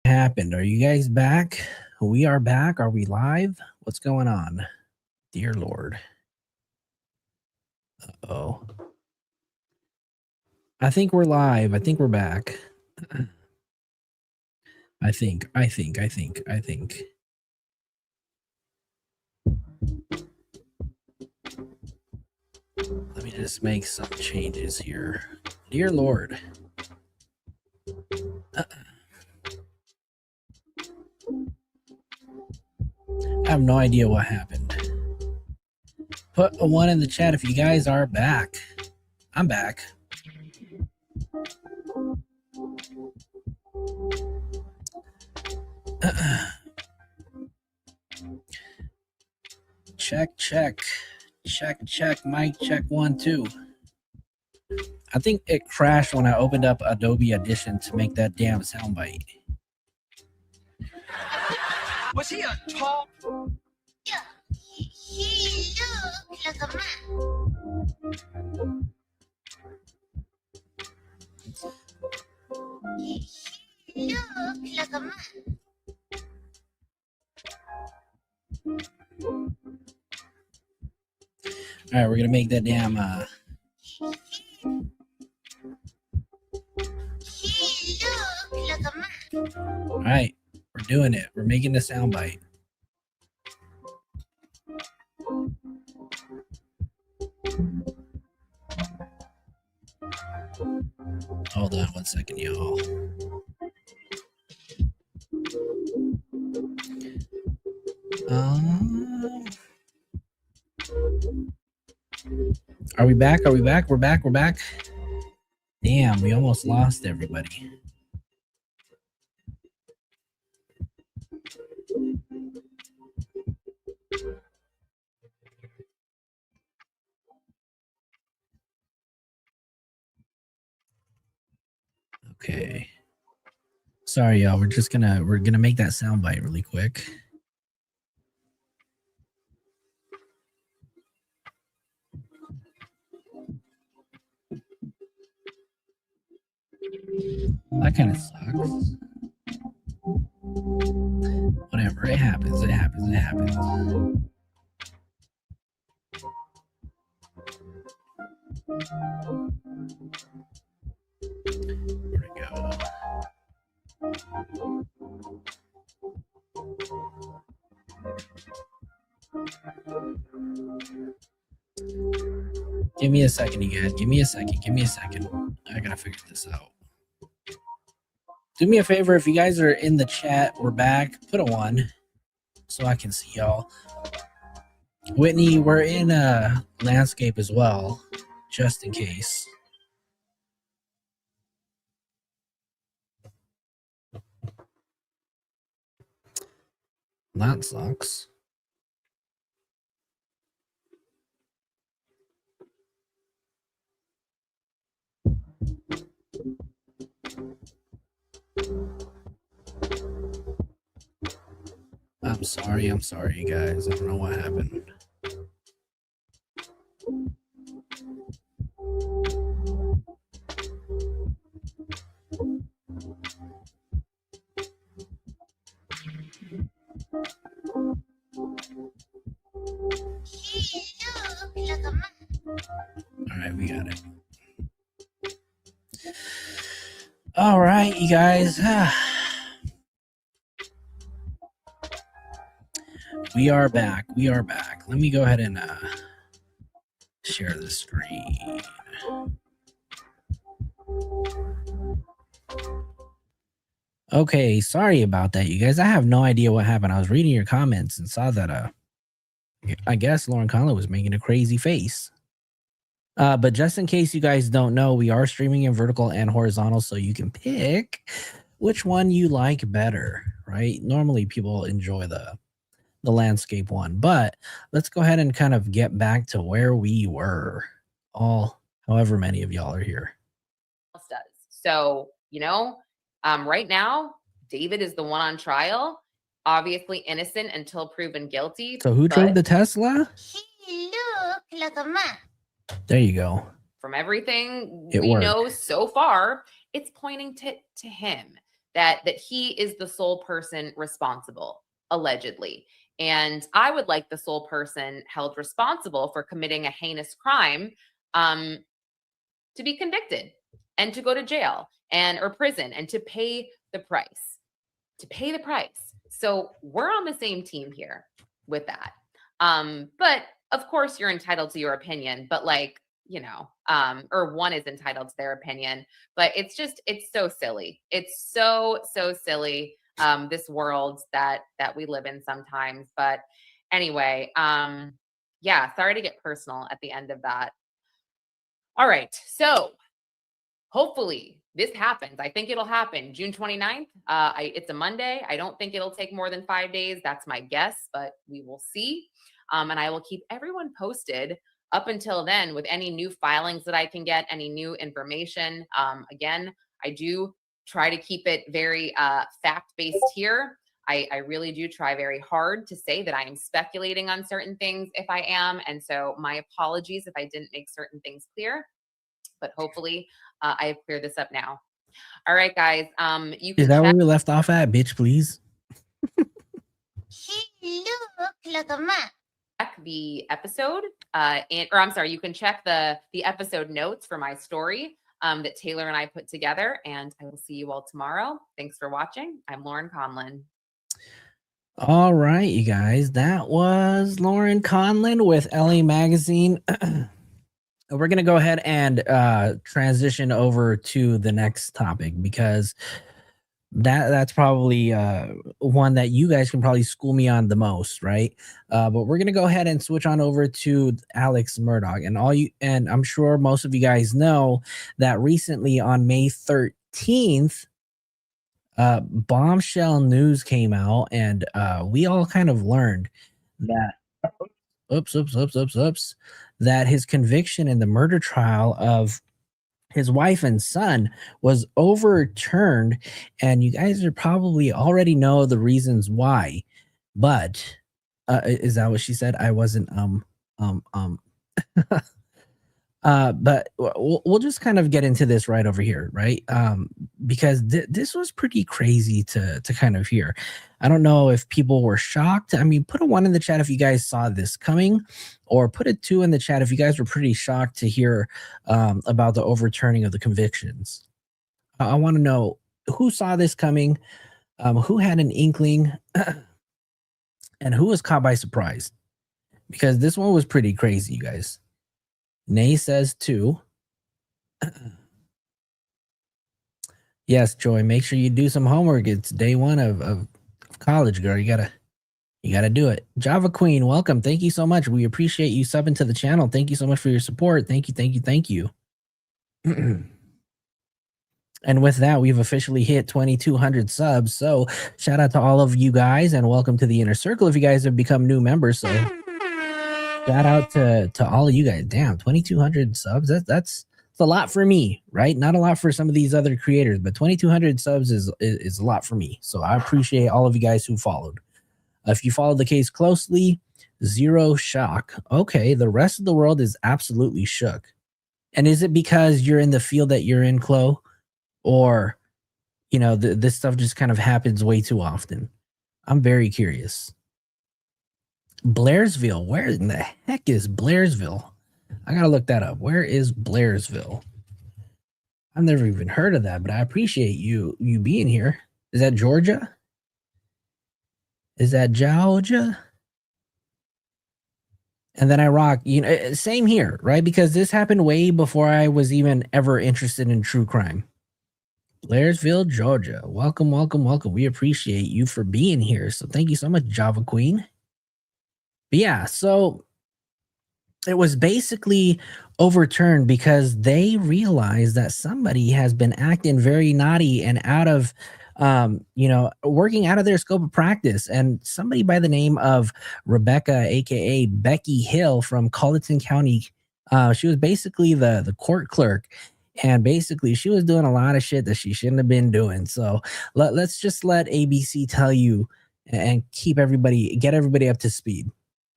happened? Are you guys back? We are back. Are we live? What's going on? Dear Lord. Uh-oh. I think we're live. I think we're back. I think. Let me just make some changes here. Dear Lord. I have no idea what happened. Put a 1 in the chat if you guys are back. I'm back. Check. Mic check 1 2. I think it crashed when I opened up Adobe Audition to make that damn soundbite. Was he a tall? Yeah, he looked like a man. He looked like a man. All right, we're gonna make that damn. He looked like a man. All right, we're doing it. We're making the soundbite. Hold on 1 second, y'all. Are we back? We're back. Damn, we almost lost everybody. Okay. Sorry, y'all. We're gonna make that soundbite really quick. That kind of sucks. Whatever, it happens. Where'd it go? Give me a second, you guys. Give me a second. I gotta figure this out. Do me a favor, if you guys are in the chat, we're back. Put a 1 so I can see y'all. Whitney, we're in a landscape as well, just in case. That sucks. I'm sorry, you guys. I don't know what happened. He looked like a man. All right, we got it. All right, you guys. We are back. Let me go ahead and share the screen. Okay, sorry about that, you guys. I have no idea what happened. I was reading your comments and saw that I guess Lauren Conlon was making a crazy face. But just in case you guys don't know, we are streaming in vertical and horizontal, so you can pick which one you like better, right? Normally people enjoy the landscape one, but let's go ahead and kind of get back to where we were, however many of y'all are here. Does. So, right now, David is the one on trial, obviously innocent until proven guilty. So who drove the Tesla? He looked like a man. There you go. From everything It we worked. know so far, it's pointing to him. that he is the sole person responsible, allegedly. And I would like the sole person held responsible for committing a heinous crime to be convicted and to go to jail or prison and to pay the price. So we're on the same team here with that. But of course you're entitled to your opinion, but like, or one is entitled to their opinion, but it's so silly. It's so silly. This world that we live in sometimes. But anyway, yeah, sorry to get personal at the end of that. All right. So hopefully this happens. I think it'll happen June 29th. It's a Monday. I don't think it'll take more than 5 days. That's my guess, but we will see. And I will keep everyone posted up until then with any new filings that I can get, any new information. Again, I do try to keep it very fact-based here. I really do try very hard to say that I am speculating on certain things if I am. And so my apologies if I didn't make certain things clear, but hopefully I have cleared this up now. All right, guys. You can Is that where we left off at, bitch, please? He looked like a man. Check the episode, I'm sorry, you can check the episode notes for my story that Taylor and I put together, and I will see you all tomorrow. Thanks for watching. I'm Lauren Conlin. All right, you guys, that was Lauren Conlin with LA Magazine. We're going to go ahead and transition over to the next topic because that's probably one that you guys can probably school me on the most, right? But we're going to go ahead and switch on over to Alex Murdaugh. And I'm sure most of you guys know that recently on May 13th, bombshell news came out, and we all kind of learned that that his conviction in the murder trial of his wife and son was overturned, and you guys are probably already know the reasons why. But is that what she said? I wasn't but we'll just kind of get into this right over here, right? Because this was pretty crazy to kind of hear. I don't know if people were shocked. I mean, put a 1 in the chat if you guys saw this coming, or put a 2 in the chat if you guys were pretty shocked to hear about the overturning of the convictions. I want to know who saw this coming, who had an inkling, and who was caught by surprise, because this one was pretty crazy, you guys. Nay says 2. Yes, Joy, make sure you do some homework. It's day 1 of college, girl. You gotta do it. Java Queen, welcome. Thank you so much. We appreciate you subbing to the channel. Thank you so much for your support. Thank you. And with that, we've officially hit 2,200 subs. So shout out to all of you guys and welcome to the inner circle if you guys have become new members. So shout out to all of you guys. Damn, 2,200 subs. That's a lot for me, right? Not a lot for some of these other creators, but 2,200 subs is a lot for me. So I appreciate all of you guys who followed. If you followed the case closely, 0 shock. Okay, the rest of the world is absolutely shook. And is it because you're in the field that you're in, Chloe? Or, this stuff just kind of happens way too often? I'm very curious. Blairsville. Where in the heck is Blairsville? I gotta look that up. Where is Blairsville? I've never even heard of that, but I appreciate you being here. Is that Georgia? Is that Georgia? And then I rock, same here, right? Because this happened way before I was even ever interested in true crime. Blairsville, Georgia. Welcome. We appreciate you for being here. So thank you so much, Java Queen. But yeah, so it was basically overturned because they realized that somebody has been acting very naughty and out of, working out of their scope of practice. And somebody by the name of Rebecca, aka Becky Hill from Colleton County, she was basically the court clerk. And basically, she was doing a lot of shit that she shouldn't have been doing. So let's just let ABC tell you and get everybody up to speed.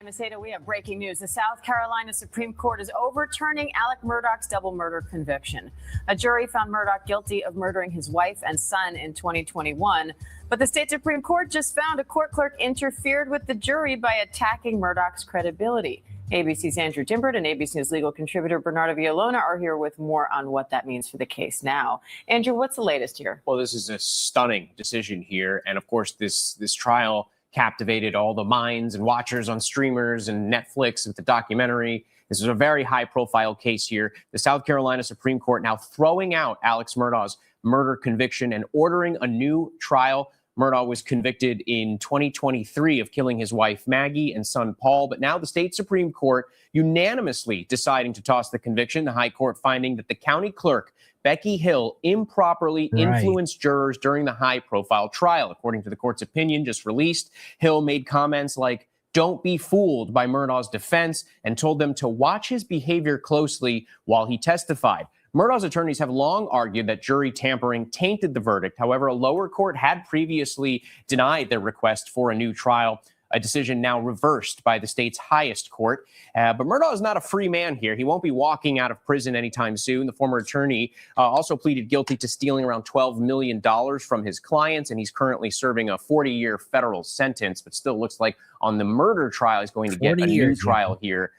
Macedo, we have breaking news. The South Carolina Supreme Court is overturning Alec Murdaugh's double murder conviction. A jury found Murdaugh guilty of murdering his wife and son in 2021. But the state Supreme Court just found a court clerk interfered with the jury by attacking Murdaugh's credibility. ABC's Andrew Dimbert and ABC News legal contributor Bernardo Villolona are here with more on what that means for the case now. Andrew, what's the latest here? Well, this is a stunning decision here. And of course, this trial captivated all the minds and watchers on streamers and Netflix with the documentary. This is a very high profile case here. The South Carolina Supreme Court now throwing out Alex Murdaugh's murder conviction and ordering a new trial. Murdaugh was convicted in 2023 of killing his wife Maggie and son Paul, but now the state Supreme Court unanimously deciding to toss the conviction. The high court finding that the county clerk, Becky Hill, improperly influenced jurors during the high-profile trial. According to the court's opinion just released, Hill made comments like, "Don't be fooled" by Murdaugh's defense and told them to watch his behavior closely while he testified. Murdaugh's attorneys have long argued that jury tampering tainted the verdict. However, a lower court had previously denied their request for a new trial, a decision now reversed by the state's highest court. But Murdaugh is not a free man here. He won't be walking out of prison anytime soon. The former attorney also pleaded guilty to stealing around $12 million from his clients, and he's currently serving a 40-year federal sentence, but still looks like on the murder trial, he's going to get a new trial here.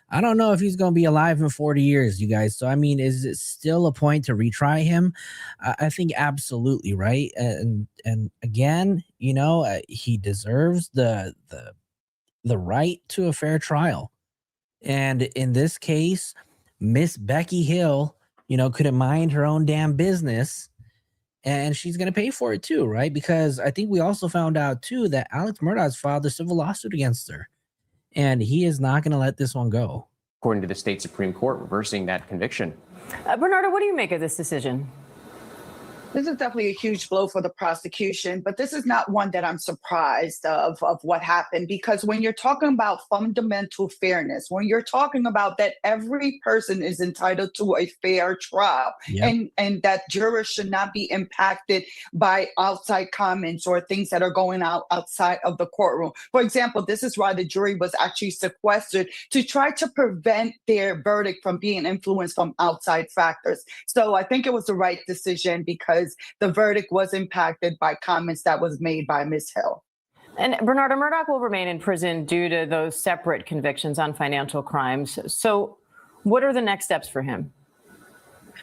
I don't know if he's going to be alive in 40 years, you guys. So, I mean, is it still a point to retry him? I think absolutely, right? And again, you know, he deserves the right to a fair trial. And in this case, Miss Becky Hill, you know, couldn't mind her own damn business. And she's going to pay for it too, right? Because I think we also found out too that Alex Murdaugh's filed a civil lawsuit against her. And he is not going to let this one go. According to the state Supreme Court, reversing that conviction. Bernardo, what do you make of this decision? This is definitely a huge blow for the prosecution, but this is not one that I'm surprised of what happened, because when you're talking about fundamental fairness, when you're talking about that every person is entitled to a fair trial, and that jurors should not be impacted by outside comments or things that are going outside of the courtroom. For example, this is why the jury was actually sequestered, to try to prevent their verdict from being influenced from outside factors. So I think it was the right decision, because the verdict was impacted by comments that was made by Ms. Hill. And Bernardo, Murdaugh will remain in prison due to those separate convictions on financial crimes. So what are the next steps for him?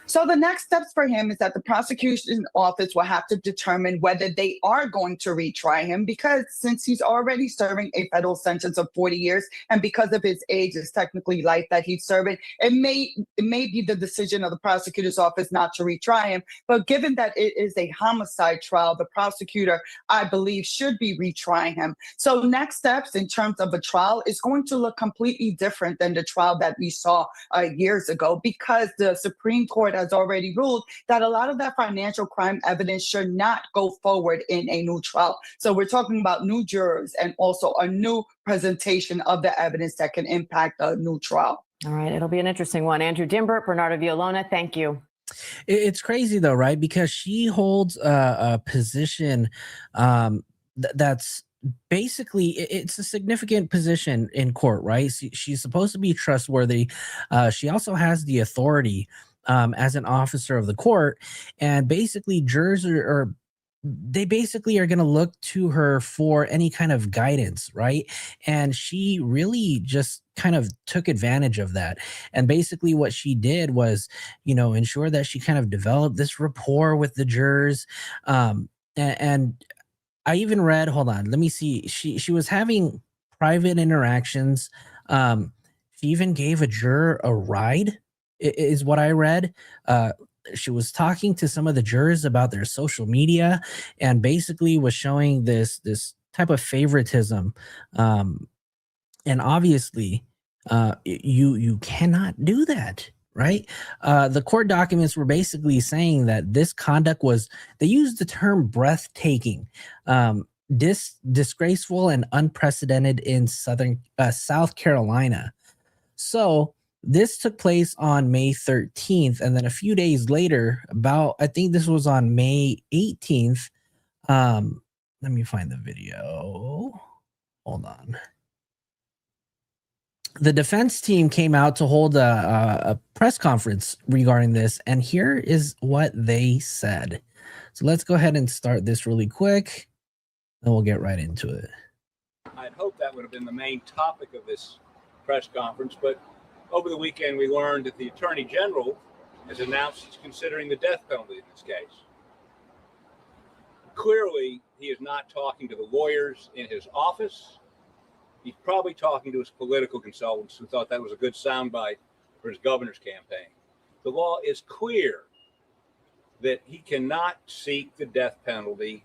So the next steps for him is that the prosecution office will have to determine whether they are going to retry him, because since he's already serving a federal sentence of 40 years, and because of his age, it's technically life that he's serving, it may be the decision of the prosecutor's office not to retry him. But given that it is a homicide trial, the prosecutor, I believe, should be retrying him. So next steps in terms of a trial is going to look completely different than the trial that we saw years ago, because the Supreme Court has already ruled that a lot of that financial crime evidence should not go forward in a new trial. So we're talking about new jurors and also a new presentation of the evidence that can impact a new trial. All right, it'll be an interesting one. Andrew Dimbert, Bernardo Villolona, thank you. It's crazy though, right? Because she holds a position that's basically, it's a significant position in court, right? She's supposed to be trustworthy. She also has the authority as an officer of the court, and basically jurors they basically are going to look to her for any kind of guidance, right? And she really just kind of took advantage of that. And basically what she did was, you know, ensure that she kind of developed this rapport with the jurors. And I even read, hold on, let me see. She was having private interactions. She even gave a juror a ride, is what I read. She was talking to some of the jurors about their social media, and basically was showing this type of favoritism. And obviously, you cannot do that, right? The court documents were basically saying that this conduct was, they used the term breathtaking, disgraceful and unprecedented in South Carolina. So this took place on May 13th, and then a few days later, I think this was on May 18th. Let me find the video. Hold on. the defense team came out to hold a press conference regarding this, and here is what they said. So let's go ahead and start this really quick, and we'll get right into it. I'd hoped that would have been the main topic of this press conference, but over the weekend we learned that the Attorney General has announced he's considering the death penalty in this case. Clearly, he is not talking to the lawyers in his office. He's probably talking to his political consultants who thought that was a good soundbite for his governor's campaign. The law is clear that he cannot seek the death penalty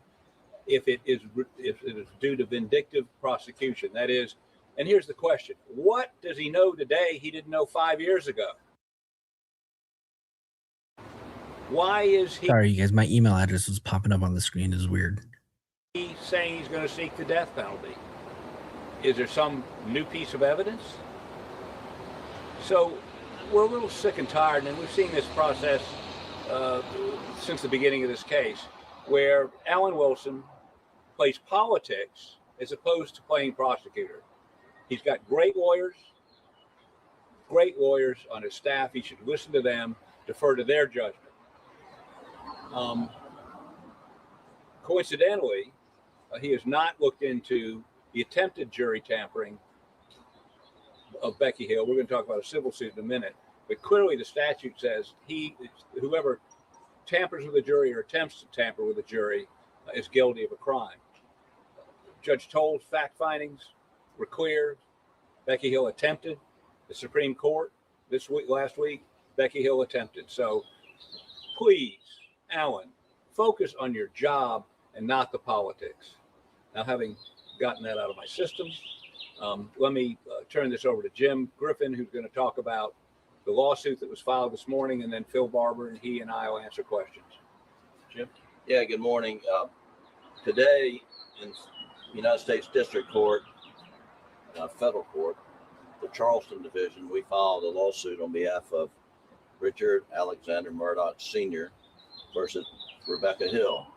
if it is due to vindictive prosecution. That is, and here's the question: what does he know today he didn't know 5 years ago? Why is he? Sorry, you guys. My email address was popping up on the screen. Is weird. He's saying he's going to seek the death penalty. Is there some new piece of evidence? So we're a little sick and tired, and we've seen this process since the beginning of this case, where Alan Wilson plays politics as opposed to playing prosecutor. He's got great lawyers on his staff. He should listen to them, defer to their judgment. Coincidentally, he has not looked into the attempted jury tampering of Becky Hill. We're going to talk about a civil suit in a minute, but clearly the statute says whoever tampers with a jury or attempts to tamper with a jury is guilty of a crime. Judge Toll's fact findings were clear. Becky Hill attempted. The Supreme Court last week, Becky Hill attempted. So please, Alan, focus on your job and not the politics. Now, having gotten that out of my system, let me turn this over to Jim Griffin, who's going to talk about the lawsuit that was filed this morning, and then Phil Barber, and he and I will answer questions. Jim? Yeah, good morning. Today in the United States District Court, federal court, the Charleston Division, we filed a lawsuit on behalf of Richard Alexander Murdaugh Sr. versus Rebecca Hill.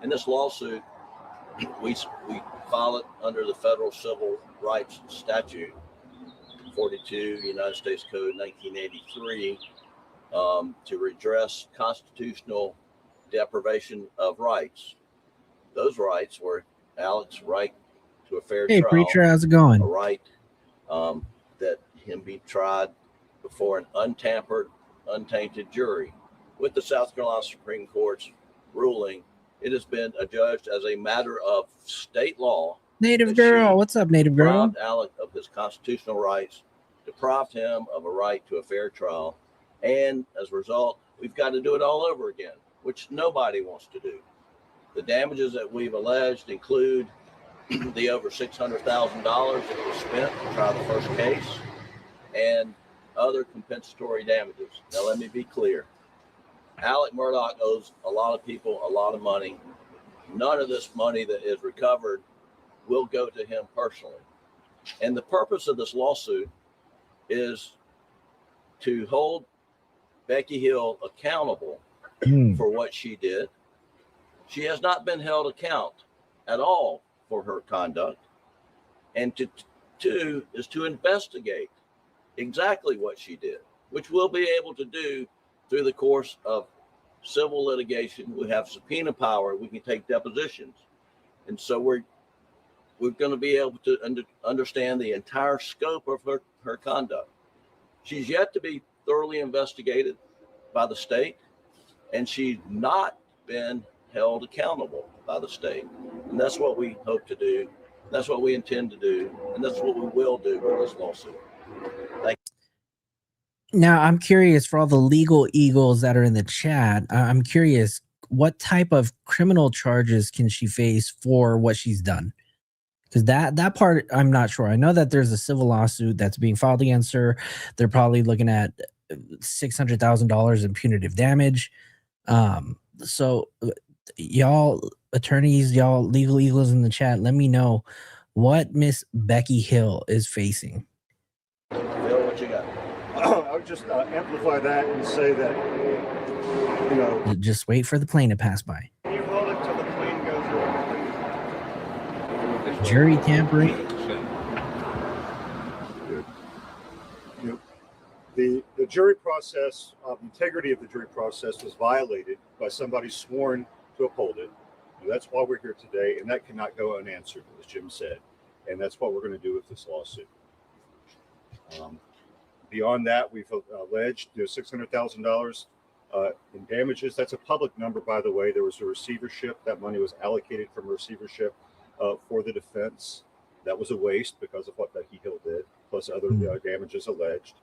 In this lawsuit, we file it under the Federal Civil Rights Statute 42, United States Code 1983, to redress constitutional deprivation of rights. Those rights were Alex's right to a fair trial. Hey, preacher, how's it going? A right that him be tried before an untampered, untainted jury. With the South Carolina Supreme Court's ruling, it has been adjudged as a matter of state law. Native girl, what's up, Native girl? Deprived Alec of his constitutional rights, deprived him of a right to a fair trial, and as a result, we've got to do it all over again, which nobody wants to do. The damages that we've alleged include the over $600,000 that was spent to try the first case and other compensatory damages. Now, let me be clear. Alec Murdaugh owes a lot of people a lot of money. None of this money that is recovered will go to him personally. And the purpose of this lawsuit is to hold Becky Hill accountable for what she did. She has not been held account at all for her conduct. And two is to investigate exactly what she did, which we'll be able to do through the course of civil litigation. We have subpoena power. We can take depositions. And so we're going to be able to understand the entire scope of her conduct. She's yet to be thoroughly investigated by the state, and she's not been held accountable by the state. And that's what we hope to do. That's what we intend to do. And that's what we will do with this lawsuit. Thank you. Now, I'm curious, for all the legal eagles that are in the chat, I'm curious, what type of criminal charges can she face for what she's done? Because that part, I'm not sure. I know that there's a civil lawsuit that's being filed against her. They're probably looking at $600,000 in punitive damage. So y'all attorneys, y'all legal eagles in the chat, let me know what Miss Becky Hill is facing. Phil, what you got? I would just amplify that and say that, you know, Just wait for the plane to pass by. can you hold it till the plane goes over? Jury tampering. jury process, integrity of the jury process was violated by somebody sworn to uphold it. And that's why we're here today, and that cannot go unanswered, as Jim said. And that's what we're going to do with this lawsuit. Beyond that, we've alleged $600,000 in damages. That's a public number, by the way. There was a receivership. That money was allocated from receivership for the defense. That was a waste because of what Becky Hill did, plus other damages alleged.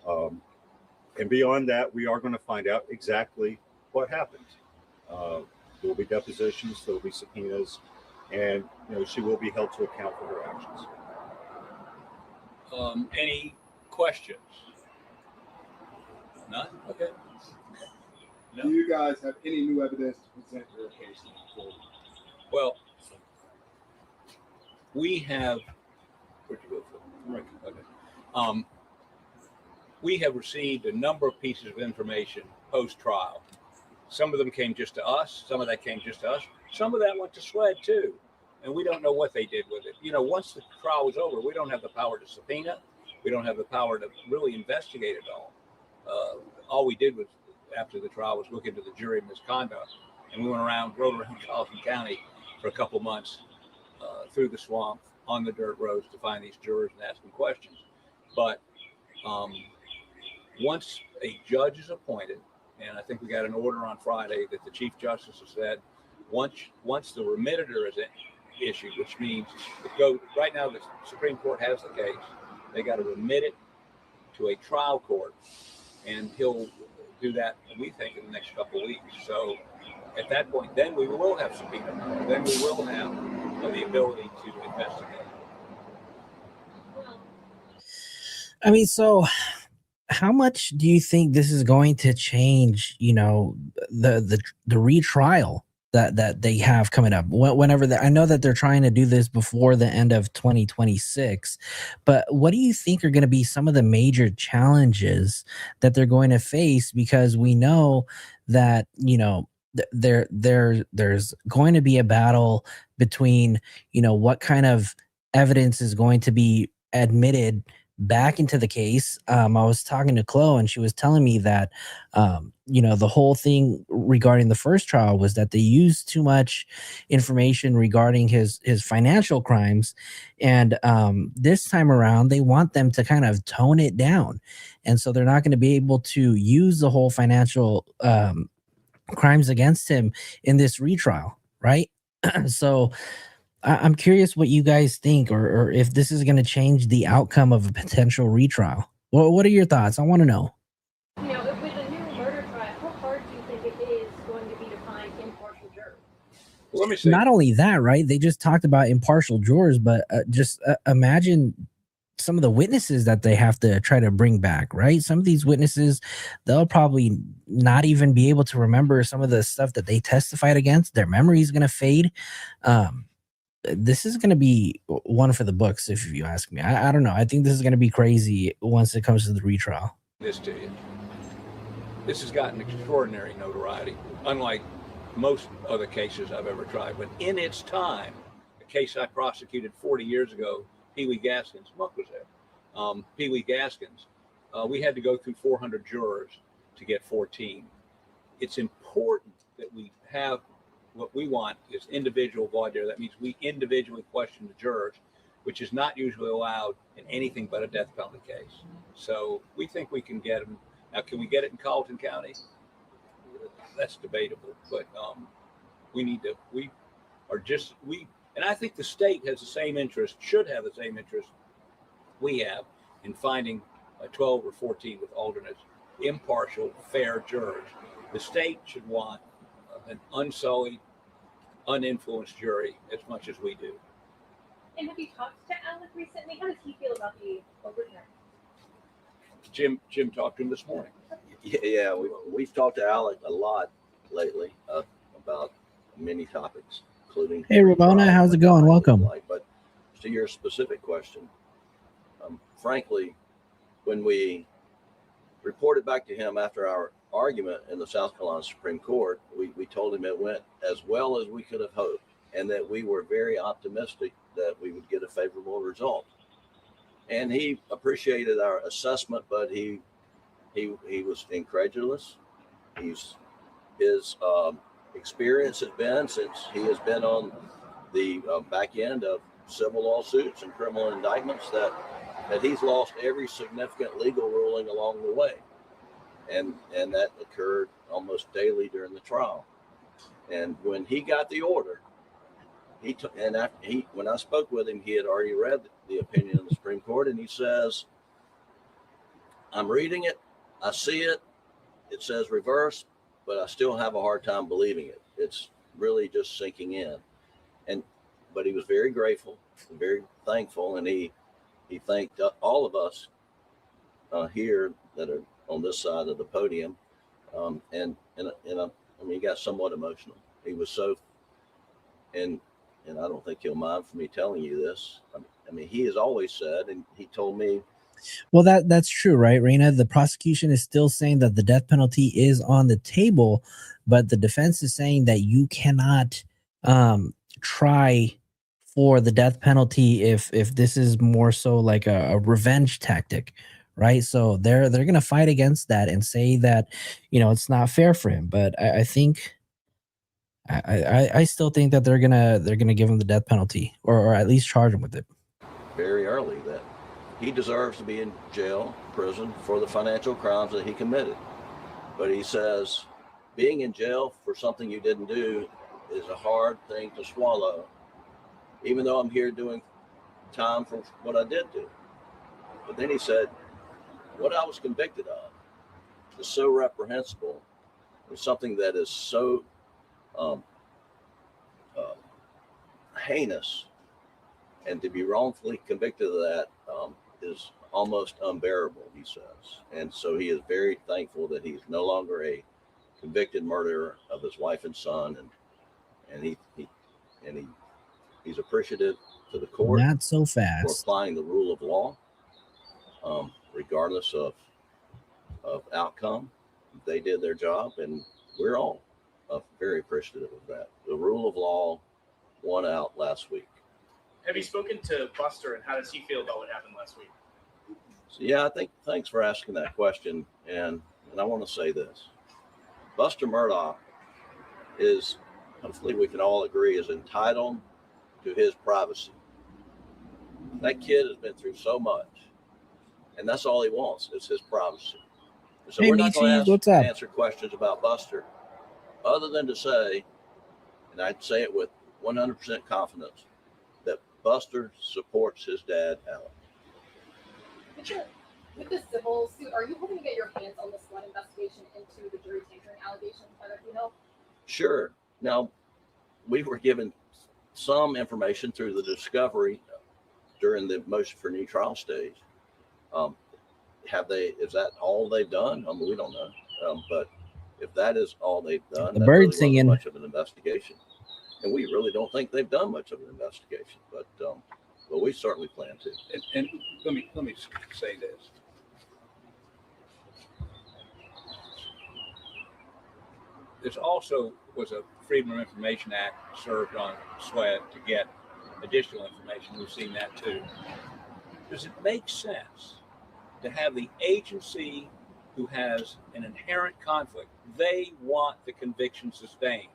And beyond that, we are going to find out exactly what happened. There will be depositions, there will be subpoenas, and she will be held to account for her actions. Any questions? None? Okay. No. Do you guys have any new evidence to present your case forward? Well, we have. Where'd you go for? Okay. We have received a number of pieces of information post-trial. Some of them came just to us. Some of that came just to us. Some of that went to SLED too, and we don't know what they did with it. Once the trial was over, we don't have the power to subpoena. We don't have the power to really investigate it all. All we did was, after the trial, was look into the jury misconduct, and we rode around Carlton County for a couple months through the swamp on the dirt roads to find these jurors and ask them questions. But once a judge is appointed, and I think we got an order on Friday that the Chief Justice has said, once the remittitor is issued, which means right now the Supreme Court has the case, they got to remit it to a trial court, and he'll do that, we think, in the next couple of weeks. So at that point, then we will have subpoena. Then we will have the ability to investigate. I mean, so how much do you think this is going to change, the retrial that they have coming up? Whenever I know that they're trying to do this before the end of 2026, but what do you think are going to be some of the major challenges that they're going to face? Because we know that, there's going to be a battle between, what kind of evidence is going to be admitted back into the case. I was talking to Chloe, and she was telling me that, the whole thing regarding the first trial was that they used too much information regarding his financial crimes. And this time around, they want them to kind of tone it down. And so they're not going to be able to use the whole financial crimes against him in this retrial, right? So I'm curious what you guys think, or if this is going to change the outcome of a potential retrial. Well, what are your thoughts? I want to know. With a new murder trial, how hard do you think it is going to be to find impartial jurors? Well, let me see. Not only that, right? They just talked about impartial jurors, but just imagine some of the witnesses that they have to try to bring back, right? Some of these witnesses, they'll probably not even be able to remember some of the stuff that they testified against. Their memory is going to fade. This is going to be one for the books, if you ask me. I don't know. I think this is going to be crazy once it comes to the retrial. This to you. This has gotten extraordinary notoriety, unlike most other cases I've ever tried. But in its time, a case I prosecuted 40 years ago, Pee Wee Gaskins, Muck was there. Pee Wee Gaskins, we had to go through 400 jurors to get 14. It's important that we have what we want is individual voir dire. That means we individually question the jurors, which is not usually allowed in anything but a death penalty case. So we think we can get them. Now, can we get it in Carlton County? That's debatable, but and I think the state has the same interest, should have the same interest we have in finding 12 or 14 with alternates, impartial, fair jurors. The state should want an unsullied, uninfluenced jury as much as we do. And have you talked to Alec recently? How does he feel about the overturn? Jim talked to him this morning. Yeah, we've talked to Alec a lot lately about many topics, including. Hey, Ramona, how's it going? Welcome. But to your specific question, frankly, when we reported back to him after our argument in the South Carolina Supreme Court, we told him it went as well as we could have hoped, and that we were very optimistic that we would get a favorable result. And he appreciated our assessment, but he he was incredulous. His experience has been, since he has been on the back end of civil lawsuits and criminal indictments, that he's lost every significant legal ruling along the way, and that occurred almost daily during the trial. And when he got the order, when I spoke with him, he had already read the opinion of the Supreme Court, and he says, "I'm reading it, I see it. It says reverse, but I still have a hard time believing it. It's really just sinking in." But he was very grateful and very thankful, and he thanked all of us here that are on this side of the podium, and he got somewhat emotional. He was so, and I don't think he'll mind for me telling you this. I mean, he has always said, and he told me. Well, that's true, right, Raina? The prosecution is still saying that the death penalty is on the table, but the defense is saying that you cannot try for the death penalty if this is more so like a revenge tactic, right? So they're going to fight against that and say that, it's not fair for him. But I think I still think that they're gonna give him the death penalty, or at least charge him with it very early, that he deserves to be in jail, prison for the financial crimes that he committed. But he says being in jail for something you didn't do is a hard thing to swallow, even though I'm here doing time for what I did do. But then he said, what I was convicted of is so reprehensible, and something that is so heinous, and to be wrongfully convicted of that is almost unbearable, he says. And so he is very thankful that he's no longer a convicted murderer of his wife and son, and he's appreciative to the court. Not so fast. For applying the rule of law, regardless of outcome. They did their job, and we're all very appreciative of that. The rule of law won out last week. Have you spoken to Buster, and how does he feel about what happened last week? So, yeah, thanks for asking that question. And I want to say this. Buster Murdaugh is, hopefully we can all agree, is entitled to his privacy. That kid has been through so much, and that's all he wants is his privacy. So hey, we're not going to up? answer questions about Buster, other than to say, and I'd say it with 100% confidence, that Buster supports his dad, Alec. With the civil suit, are you hoping to get your hands on the SWAT investigation into the jury tampering allegations by the female? Sure. Now, we were given some information through the discovery during the motion for new trial stage. Is that all they've done? I mean, we don't know. But if that is all they've done, the that bird really singing. wasn't much of an investigation. And we really don't think they've done much of an investigation. But we certainly plan to. And let me say this. There's also was a Freedom of Information Act served on SWED to get additional information. We've seen that too. Does it make sense to have the agency who has an inherent conflict, they want the conviction sustained,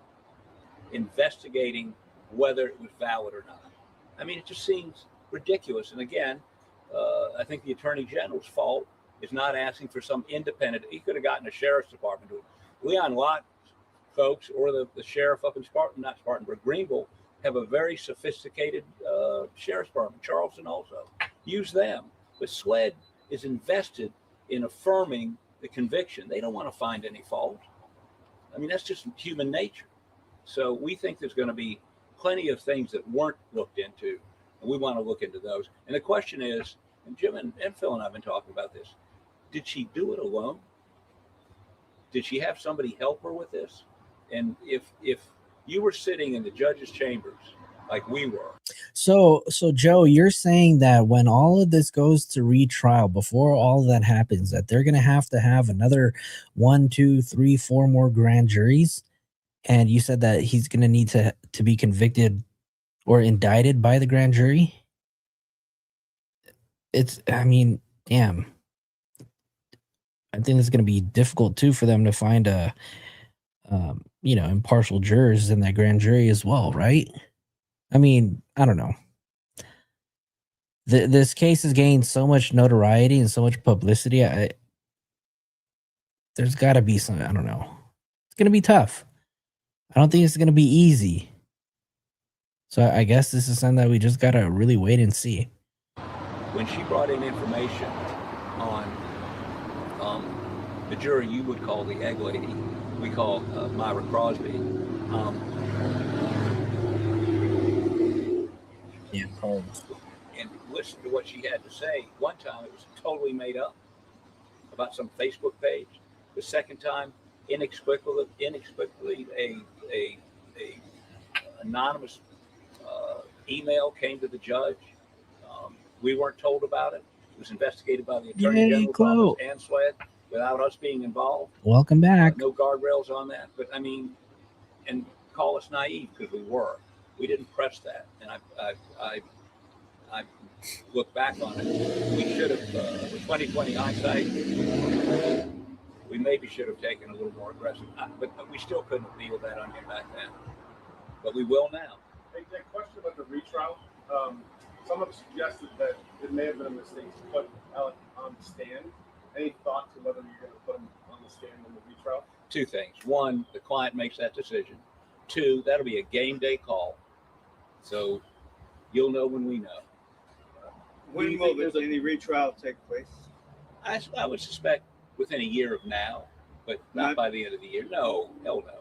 investigating whether it was valid or not? I mean, it just seems ridiculous. And again, I think the Attorney General's fault is not asking for some independent. He could have gotten a sheriff's department to it. Leon Lott folks, or the sheriff up in Spartanburg, Greenville, have a very sophisticated sheriff's department. Charleston also. Use them. But SWED is invested in affirming the conviction. They don't want to find any fault. I mean, that's just human nature. So we think there's going to be plenty of things that weren't looked into, and we want to look into those. And the question is, and Jim and Phil and I have been talking about this, did she do it alone? Did she have somebody help her with this? And if you were sitting in the judge's chambers like we were. So Joe, you're saying that when all of this goes to retrial, before all of that happens, that they're going to have another 1, 2, 3, 4 more grand juries? And you said that he's going to need to be convicted or indicted by the grand jury? I mean, damn. I think it's going to be difficult too for them to find a, impartial jurors in that grand jury as well, right? I mean, I don't know. This case has gained so much notoriety and so much publicity. There's got to be some. I don't know. It's going to be tough. I don't think it's going to be easy. So I guess this is something that we just got to really wait and see. When she brought in information on the jury you would call the egg lady, we call Myra Crosby. And listen to what she had to say. One time it was totally made up about some Facebook page. The second time, inexplicably a anonymous email came to the judge. We weren't told about it. It was investigated by the Attorney General's office and SLED without us being involved. Welcome back. No guardrails on that. But I mean, and call us naive because we were. We didn't press that. And I look back on it. We should have, with 2020 hindsight, we maybe should have taken a little more aggressive. But we still couldn't have dealt with that onion back then. But we will now. Hey, Dick, question about the retrial. Some have suggested that it may have been a mistake to put Alec on the stand. Any thought to whether you're going to put him on the stand in the retrial? Two things. One, the client makes that decision. Two, that'll be a game day call. So you'll know when we know. When will any retrial take place? I would suspect within a year of now, but not by the end of the year. No, hell no.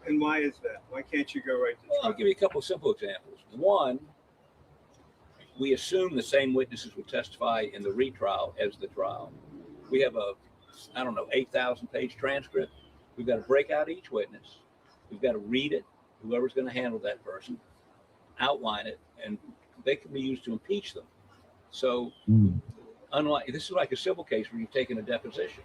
And why is that? Why can't you go right to trial? I'll give you a couple of simple examples. One, we assume the same witnesses will testify in the retrial as the trial. We have a, 8,000 page transcript. We've got to break out each witness. We've got to read it, whoever's going to handle that person, outline it, and they can be used to impeach them. So unlike, this is like a civil case where you've taken a deposition.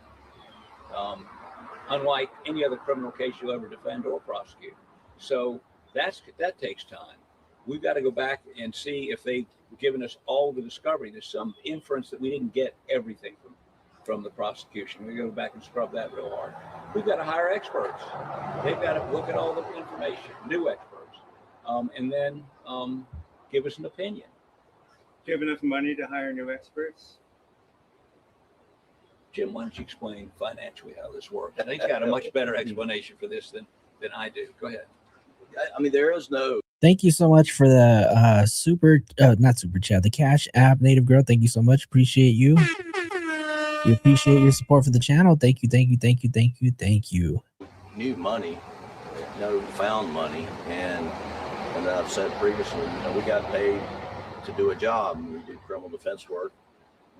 Unlike any other criminal case you'll ever defend or prosecute. So that takes time. We've got to go back and see if they've given us all the discovery. There's some inference that we didn't get everything from the prosecution. We go back and scrub that real hard. We've got to hire experts. They've got to look at all the information, new experts, and then give us an opinion. Do you have enough money to hire new experts? Jim, why don't you explain financially how this works? I think he's got a much better explanation for this than I do. Go ahead. I mean, there is no. Thank you so much for the not super chat, the Cash App, Native Girl. Thank you so much. Appreciate you. We appreciate your support for the channel. Thank you, thank you, thank you, thank you, thank you. New money, no found money, and I've said previously, we got paid to do a job. We do criminal defense work.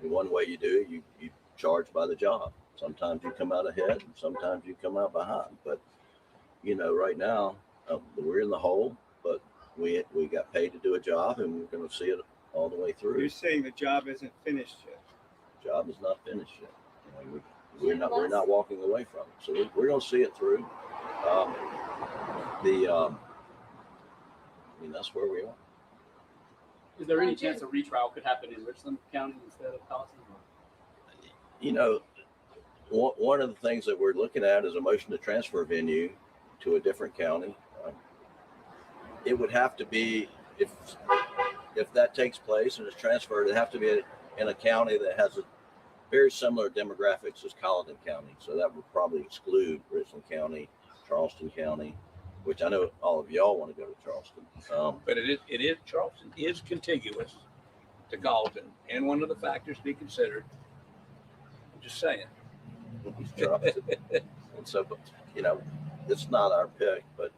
And one way you do it, you charge by the job. Sometimes you come out ahead, and sometimes you come out behind. But right now we're in the hole. But we got paid to do a job, and we're going to see it all the way through. You're saying the job isn't finished yet. Job is not finished yet. We're not walking away from it. So we're going to see it through. That's where we are. Is there any chance a retrial could happen in Richland County instead of Palisade? One of the things that we're looking at is a motion to transfer venue to a different county. It would have to be, if that takes place and is transferred, it'd have to be in a county that has a very similar demographics as Colleton County. So that would probably exclude Richland County, Charleston County, which I know all of y'all want to go to Charleston. But it is Charleston is contiguous to Colleton, and one of the factors to be considered. I'm just saying. Charleston. And so, it's not our pick, but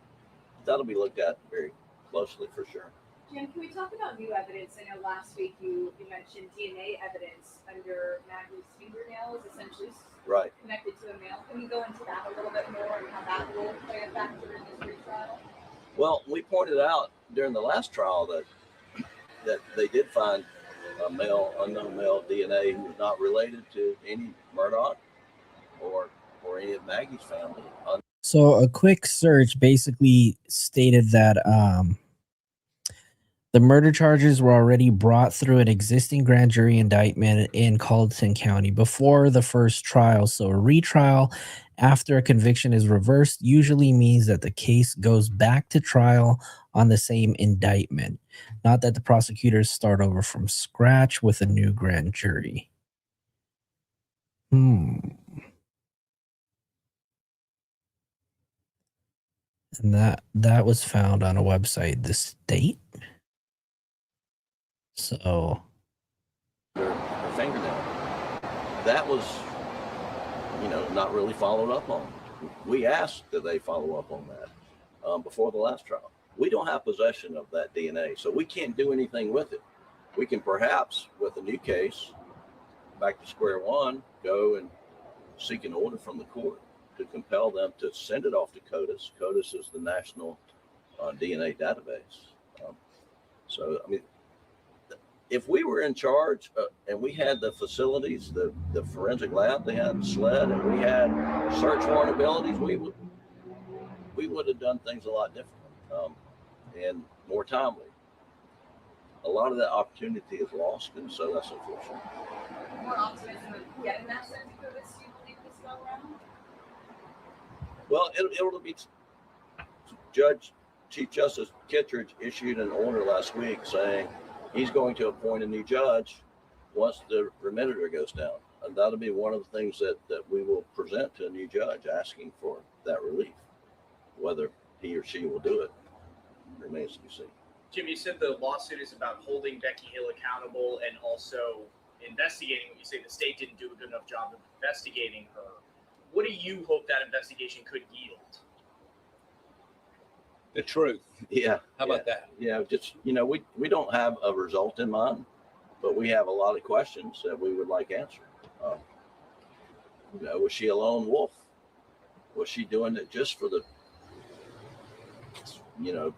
that'll be looked at very closely for sure. Jim, can we talk about new evidence? I know last week you mentioned DNA evidence under Maggie's fingernails, essentially right connected to a male. Can we go into that a little bit more and how that will play a factor in this retrial? Well, we pointed out during the last trial that they did find a unknown male DNA who was not related to any Murdaugh or any of Maggie's family. So a quick search basically stated that The murder charges were already brought through an existing grand jury indictment in Colleton County before the first trial. So a retrial after a conviction is reversed usually means that the case goes back to trial on the same indictment, not that the prosecutors start over from scratch with a new grand jury. And that was found on a website, The State. So her fingernail. That was, not really followed up on. We asked that they follow up on that before the last trial. We don't have possession of that DNA, so we can't do anything with it. We can perhaps, with a new case, back to square one, go and seek an order from the court to compel them to send it off to CODIS. CODIS is the national DNA database. So, I mean, if we were in charge and we had the facilities, the forensic lab, they had SLED, and we had search warrant abilities, we would have done things a lot differently and more timely. A lot of that opportunity is lost, and so that's unfortunate. More optimism of getting that sent to CODIS, do you believe this go around? Well, it'll be Chief Justice Kittredge issued an order last week saying he's going to appoint a new judge once the remitter goes down. And that'll be one of the things that we will present to a new judge asking for that relief. Whether he or she will do it remains to be seen. Jim, you said the lawsuit is about holding Becky Hill accountable and also investigating what you say the state didn't do a good enough job of investigating her. What do you hope that investigation could yield? The truth. Yeah. How about that? Yeah, just, we don't have a result in mind, but we have a lot of questions that we would like answered. Was she a lone wolf? Was she doing it just for the,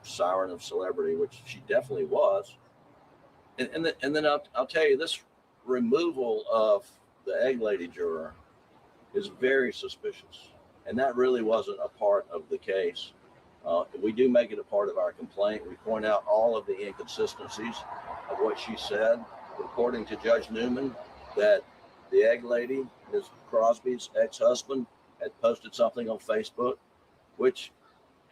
siren of celebrity, which she definitely was? And then I'll tell you, this removal of the egg lady juror is very suspicious. And that really wasn't a part of the case. We do make it a part of our complaint. We point out all of the inconsistencies of what she said, according to Judge Newman, that the egg lady, Ms. Crosby's ex-husband, had posted something on Facebook, which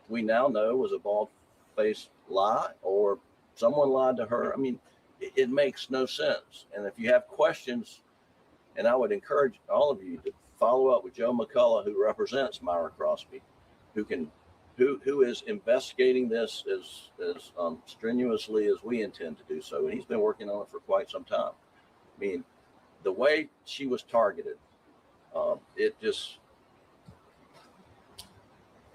we now know was a bald-faced lie, or someone lied to her. I mean, it makes no sense. And if you have questions, and I would encourage all of you to follow up with Joe McCullough, who represents Myra Crosby, who is investigating this as strenuously as we intend to do so. And he's been working on it for quite some time. I mean, the way she was targeted, it just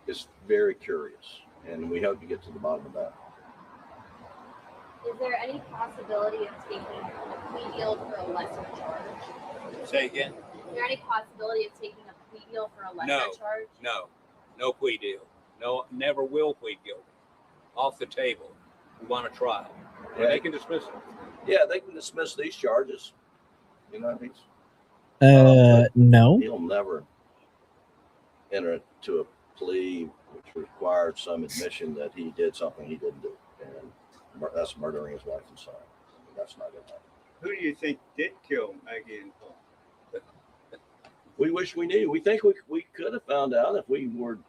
is very curious. And we hope to get to the bottom of that. Is there any possibility of taking a plea deal for a lesser charge? Say again? Is there any possibility of taking a plea deal for a lesser charge? No plea deal. No, never will plead guilty. Off the table. We want a trial. Yeah. They can dismiss it. Yeah, they can dismiss these charges. No. He'll never enter into a plea which required some admission that he did something he didn't do. And that's murdering his wife and son. That's not going to happen. Who do you think did kill Maggie and Paul? We wish we knew. We think we could have found out if we were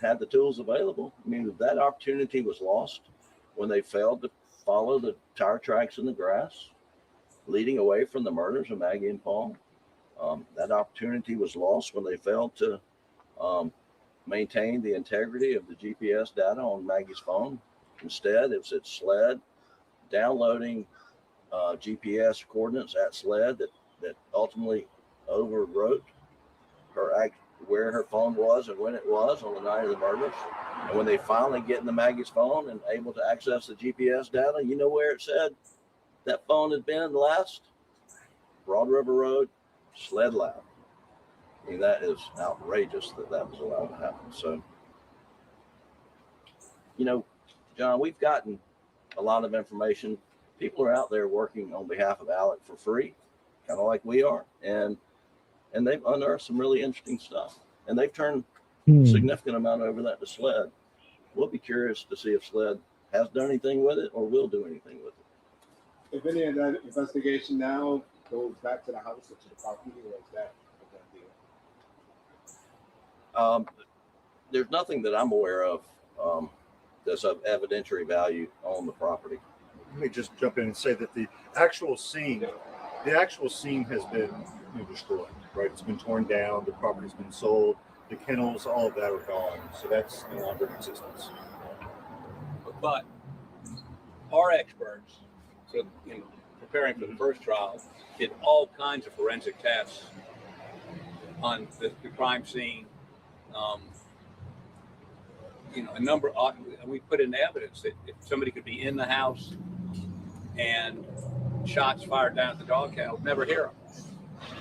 had the tools available. I mean, that opportunity was lost when they failed to follow the tire tracks in the grass leading away from the murders of Maggie and Paul. That opportunity was lost when they failed to maintain the integrity of the GPS data on Maggie's phone. Instead, it was at SLED, downloading GPS coordinates at SLED that ultimately overwrote where her phone was and when it was on the night of the murders. And when they finally get into Maggie's phone and able to access the GPS data, you know where it said that phone had been last? Broad River Road, SLED Lab. I mean, that is outrageous that was allowed to happen. So, John, we've gotten a lot of information. People are out there working on behalf of Alec for free, kind of like we are. And they've unearthed some really interesting stuff. And they've turned a significant amount over that to SLED. We'll be curious to see if SLED has done anything with it or will do anything with it. If any of that investigation now goes back to the house or to the property, or is that a done deal? There's nothing that I'm aware of that's of evidentiary value on the property. Let me just jump in and say that the actual scene has been destroyed, right? It's been torn down, the property's been sold, the kennels, all of that are gone. So that's no longer in existence. But our experts, in preparing for the first trial, did all kinds of forensic tests on the crime scene. A number of, we put in evidence that if somebody could be in the house and shots fired down at the dog kennel, never hear them.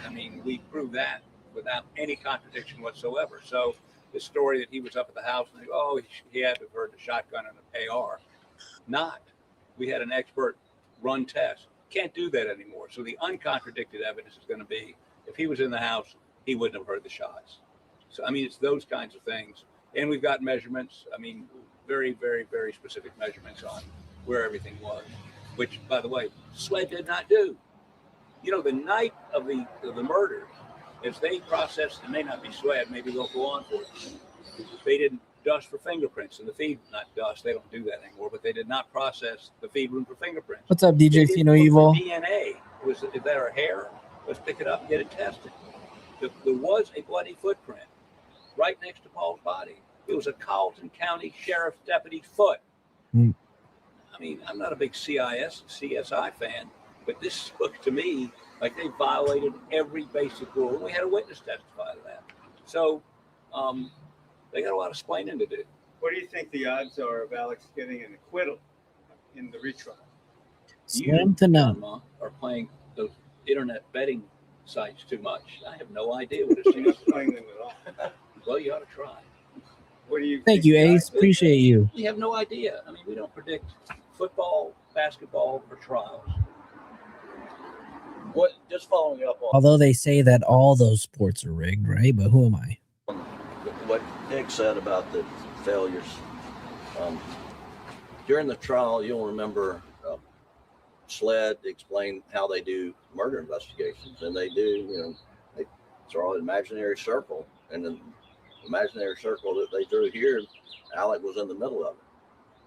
I mean, we proved that without any contradiction whatsoever. So the story that he was up at the house and he had to have heard the shotgun and an AR, not. We had an expert run test. Can't do that anymore. So the uncontradicted evidence is going to be if he was in the house, he wouldn't have heard the shots. So, I mean, it's those kinds of things. And we've got measurements. I mean, very, very, very specific measurements on where everything was, which, by the way, SLED did not do. The night of the murders, as they processed, it may not be SLED, maybe local law enforcement, they didn't dust for fingerprints in the feed, not dust, they don't do that anymore, but they did not process the feed room for fingerprints. What's up, DJ See No Evil? DNA. Is that our hair? Let's pick it up and get it tested. There was a bloody footprint right next to Paul's body. It was a Carlton County Sheriff's deputy's foot. I mean, I'm not a big CSI fan, but this looks to me like they violated every basic rule. And we had a witness testify to that. So they got a lot of explaining to do. What do you think the odds are of Alex getting an acquittal in the retrial? Slim to none. Are playing those internet betting sites too much. I have no idea what it's You're not playing them at all. Well, you ought to try. What do you Thank you, Ace. Appreciate you. We have no idea. I mean, we don't predict football, basketball, or trials. Just following up on Although they say that all those sports are rigged, right? But who am I? what Nick said about the failures. During the trial, you'll remember SLED explained how they do murder investigations, and they do, they draw an imaginary circle, and the imaginary circle that they drew here, Alec was in the middle of it.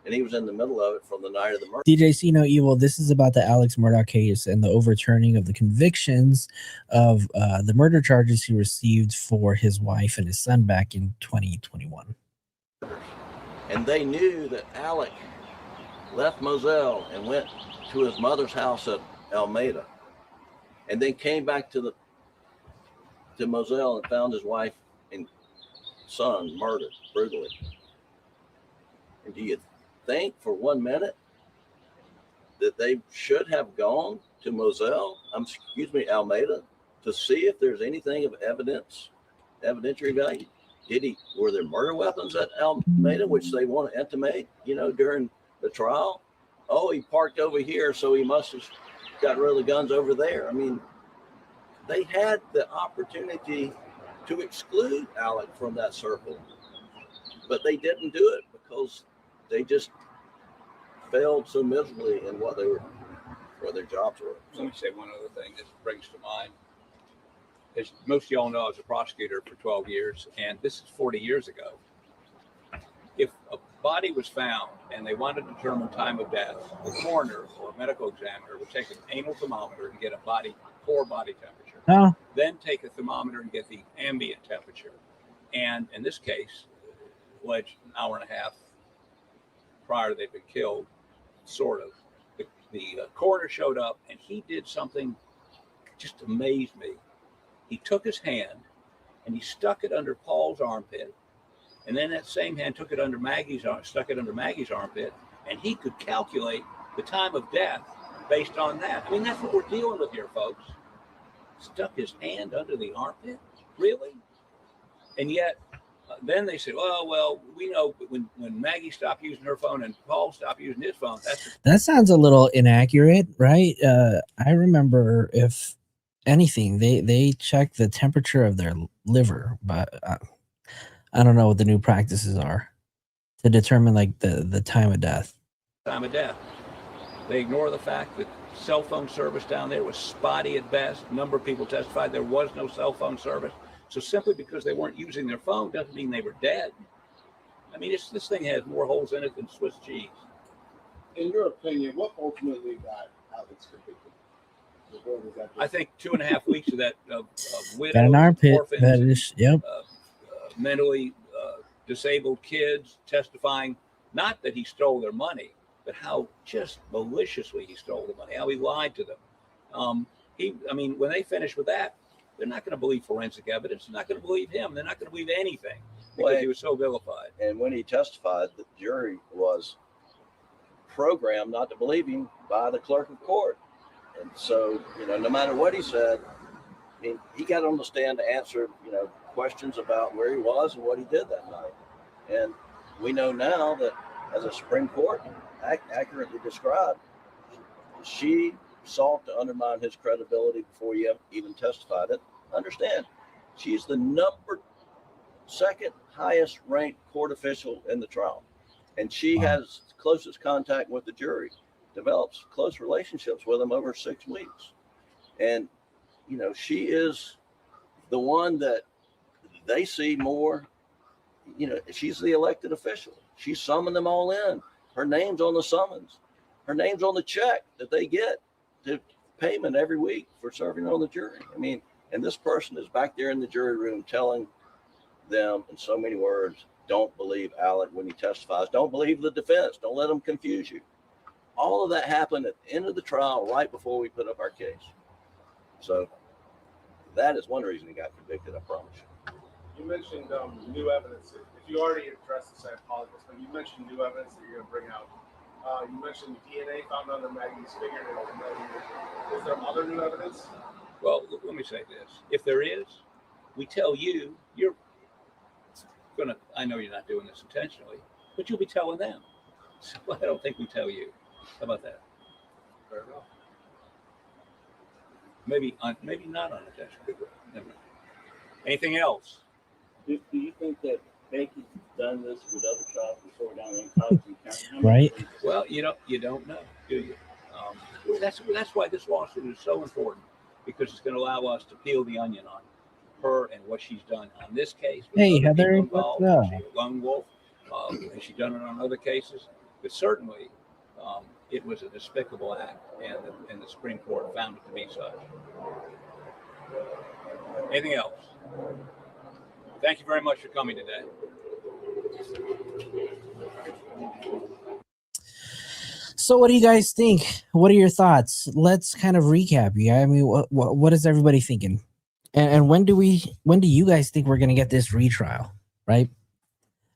And he was in the middle of it from the night of the murder. DJ See No Evil, this is about the Alex Murdaugh case and the overturning of the convictions of the murder charges he received for his wife and his son back in 2021. And they knew that Alec left Moselle and went to his mother's house at Almeda, and then came back to Moselle and found his wife and son murdered brutally. And do you think for 1 minute that they should have gone to Almeda, to see if there's anything of evidentiary value? Were there murder weapons at Almeda, which they want to intimate, during the trial? Oh, he parked over here, so he must have got rid of the guns over there. I mean, they had the opportunity to exclude Alec from that circle, but they didn't do it because they just failed so miserably in what their jobs were. Let me say one other thing that brings to mind. As most of y'all know, I was a prosecutor for 12 years, and this is 40 years ago. If a body was found and they wanted to determine time of death, the coroner or medical examiner would take an anal thermometer and get a core body temperature. Then take a thermometer and get the ambient temperature. And in this case, alleged an hour and a half prior they'd been killed, sort of. The coroner showed up, and he did something just amazed me. He took his hand and he stuck it under Paul's armpit, and then that same hand stuck it under Maggie's armpit, and he could calculate the time of death based on that. I mean, that's what we're dealing with here, folks. Stuck his hand under the armpit? Really? And yet, then they said, well, we know when Maggie stopped using her phone and Paul stopped using his phone. That sounds a little inaccurate, right? I remember, if anything, they check the temperature of their liver, but I don't know what the new practices are to determine like the time of death. time of death. They ignore the fact that cell phone service down there was spotty at best. A number of people testified there was no cell phone service. So simply because they weren't using their phone doesn't mean they were dead. I mean, this thing has more holes in it than Swiss cheese. In your opinion, what ultimately got Alex convicted? I think 2.5 weeks of that of widows, Got an armpit orphans, fetish. Yep. mentally disabled kids testifying, not that he stole their money, but how just maliciously he stole the money, how he lied to them. I mean, when they finish with that, they're not going to believe forensic evidence. They're not going to believe him. They're not going to believe anything because he was so vilified. And when he testified, the jury was programmed not to believe him by the clerk of court. And so, no matter what he said, I mean, he got on the stand to answer, questions about where he was and what he did that night. And we know now that, as a Supreme Court accurately described, she sought to undermine his credibility before he even testified it. Understand, she's the second highest ranked court official in the trial. And she has closest contact with the jury, develops close relationships with them over 6 weeks. And, she is the one that they see more, she's the elected official. She summoned them all in. Her name's on the summons. Her name's on the check that they get to payment every week for serving on the jury. I mean, and this person is back there in the jury room telling them in so many words, don't believe Alec when he testifies. Don't believe the defense. Don't let them confuse you. All of that happened at the end of the trial, right before we put up our case. So that is one reason he got convicted, I promise you. You mentioned new evidence. If you already addressed this, I apologize, but you mentioned new evidence that you're going to bring out. You mentioned DNA found under Maggie's fingernails. Is there other new evidence? Well, let me say this. If there is, we tell you, you're going to, I know you're not doing this intentionally, but you'll be telling them. So I don't think we tell you. How about that? Fair enough. Maybe not unintentionally. Never mind. Anything else? Do you think that Becky's done this with other trials before down in Colleton County? Right. Well, you don't know, do you? That's why this lawsuit is so important, because it's going to allow us to peel the onion on her and what she's done on this case. Hey, Heather, what's up? She's a lone wolf. Has she done it on other cases? But certainly, it was a despicable act, and the Supreme Court found it to be such. Anything else? Thank you very much for coming today. So what do you guys think? What are your thoughts? Let's kind of recap. I mean, what is everybody thinking? And when do you guys think we're going to get this retrial? Right.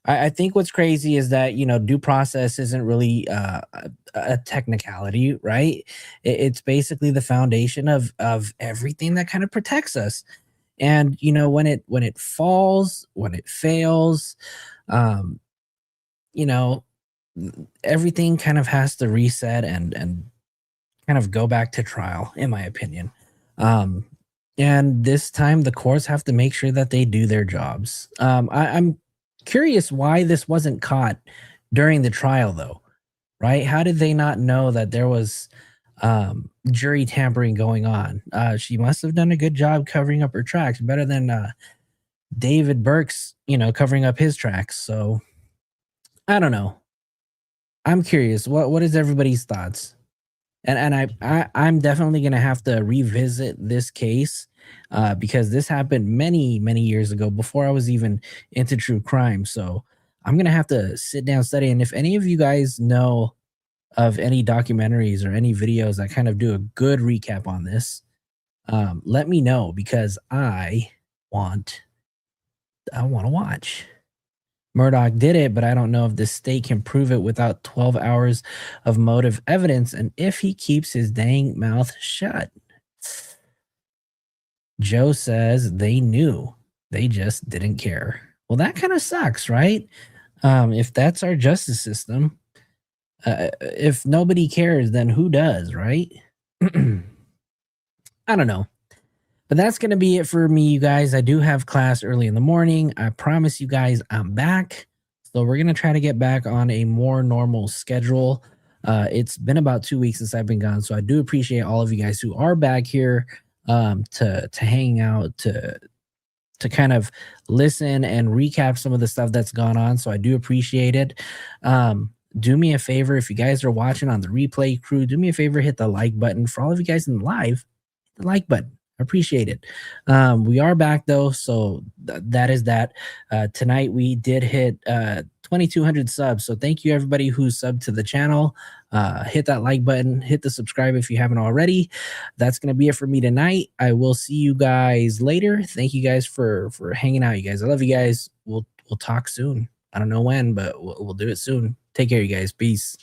I think what's crazy is that, due process isn't really a technicality, right? It's basically the foundation of everything that kind of protects us. And, when it falls, when it fails, everything kind of has to reset and kind of go back to trial, in my opinion. And this time the courts have to make sure that they do their jobs. I'm curious why this wasn't caught during the trial, though, right? How did they not know that there was jury tampering going on? She must have done a good job covering up her tracks, better than David Burke's, covering up his tracks. So I don't know. I'm curious. What is everybody's thoughts? And I'm definitely gonna have to revisit this case because this happened many, many years ago before I was even into true crime. So I'm gonna have to sit down, study. And if any of you guys know of any documentaries or any videos that kind of do a good recap on this, let me know, because I want to watch. Murdaugh did it, but I don't know if the state can prove it without 12 hours of motive evidence and if he keeps his dang mouth shut. Joe says they knew. They just didn't care. Well, that kind of sucks, right? If that's our justice system, if nobody cares, then who does, right? I don't know. But that's going to be it for me, you guys. I do have class early in the morning. I promise you guys I'm back. So we're going to try to get back on a more normal schedule. It's been about 2 weeks since I've been gone, so I do appreciate all of you guys who are back here to hang out, to kind of listen and recap some of the stuff that's gone on. So I do appreciate it. Do me a favor, if you guys are watching on the replay crew, do me a favor, hit the like button. For all of you guys in the live, hit the like button. I appreciate it. We are back though, so that is that. Tonight we did hit 2,200 subs, so thank you everybody who subbed to the channel. Hit that like button, hit the subscribe if you haven't already. That's gonna be it for me tonight. I will see you guys later. Thank you guys for hanging out, you guys. I love you guys. We'll talk soon. I don't know when, but we'll do it soon. Take care, you guys. Peace.